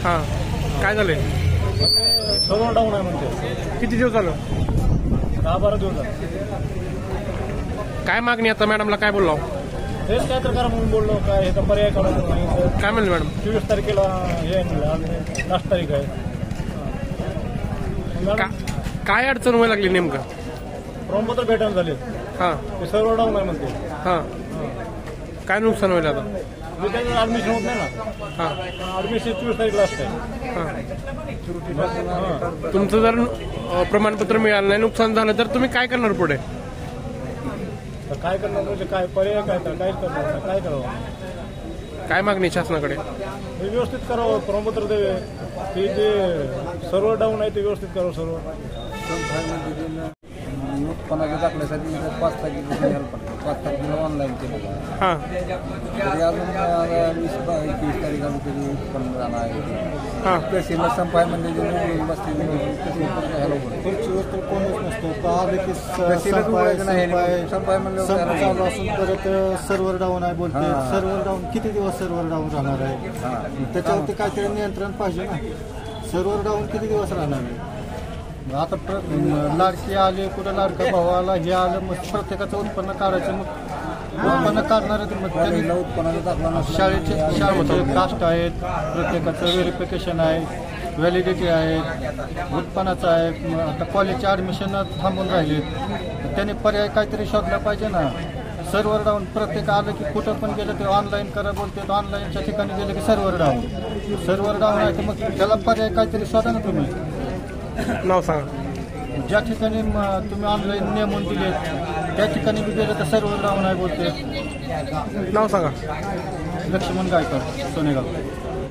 हां काय झालंय? सर्व्हर डाऊन आहे म्हणते. किती दिवस झालं? 10-12 दिवस झाले. काय मागणी आता मॅडमला काय बोललो? तेच काय तर करा म्हणून बोललो. काय हे तर पर्याय करा. काय म्हणले मॅडम? 24 तारखेला हे म्हणलं, लास्ट तारीख आहे. काय अडचण व्हायला लागली नेमकं? प्रमाणपत्र भेटायला झाले. हां ते सर्व्हर डाऊन आहे म्हणते. हां काय नुकसान व्हायला आता? ऍडमिशन होत नाही ना. हां ऍडमिशन 24 तारीख लास्ट आहे. हां तुमचं जर प्रमाणपत्र मिळालं नाही, नुकसान झालं तर तुम्ही काय करणार पुढे? तर काय करणार म्हणजे काय पर्याय काय तर काहीच करणार काय करावं? काय मागणी शासनाकडे? हे व्यवस्थित करावं. प्रमाणपत्र द्यावे. ते जे सर्व्हर डाऊन आहे ते व्यवस्थित करावं. सर्व उत्पन्नाच्या दाखल्यासाठी 5 तारखेला घ्यायला पडतं. 5 तारखेला ऑनलाईन केलं. हां तरी अजून 20-21 तारीख अजून तरी उत्पन्न जाणार आहे. हां तहसीलला संपाय म्हणजे बसते घ्यायला तुमची कोणच नसतो. आले की संपाय म्हणलं चालू असून परत सर्व्हर डाऊन आहे बोलते. सर्व्हर डाऊन किती दिवस सर्व्हर डाऊन राहणार आहे? त्याच्यावरती काहीतरी नियंत्रण पाहिजे ना. सर्व्हर डाऊन किती दिवस राहणार आहे? आता लाडकी आले, कुठं लाडका भाऊ आला, हे आलं, मग प्रत्येकाचं उत्पन्न काढायचं. मग उत्पन्न काढणार उत्पन्नाचा दाखला शाळेचे कास्ट आहेत, प्रत्येकाचं व्हेरिफिकेशन आहे, व्हॅलिडिटी आहे, उत्पन्नाचं आहे. आता कॉलेजचे ॲडमिशन थांबून राहिलेत. त्याने पर्याय काहीतरी शोधला पाहिजे ना. सर्व्हर डाऊन प्रत्येक आलं की कुठं पण गेलं ते ऑनलाईन करा बोलते. ऑनलाईनच्या ठिकाणी गेलं की सर्व्हर डाऊन आहे. तर मग त्याला पर्याय काहीतरी शोधा ना तुम्ही. नाव सांगा. ज्या ठिकाणी तुम्ही ऑनलाईन नेमून दिले त्या ठिकाणी बी गेलं तर सर्व्हर डाऊन आहे बोलते. नाव सांगा. लक्ष्मण गायकर, सोनेगाव.